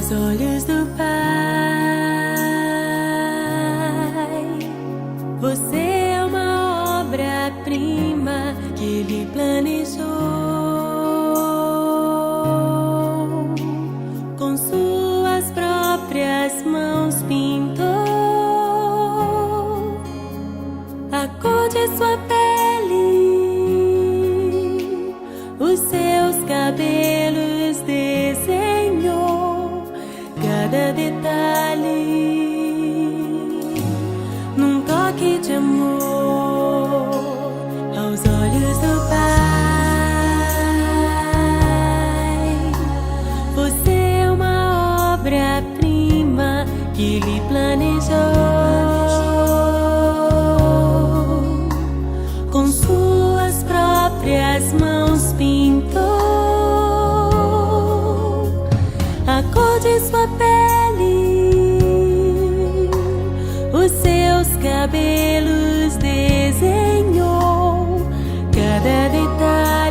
aos olhos do Pai. Você é uma obra-prima que Ele planejou. Com suas próprias mãos pintou a cor de sua pele, os seus cabelos desenhou, cada detalhe num toque de amor aos olhos do Pai. Você é uma obra-prima que Ele planejou. Com suas próprias mãos pintou a cor de sua pele, os seus cabelos desenhou, cada detalhe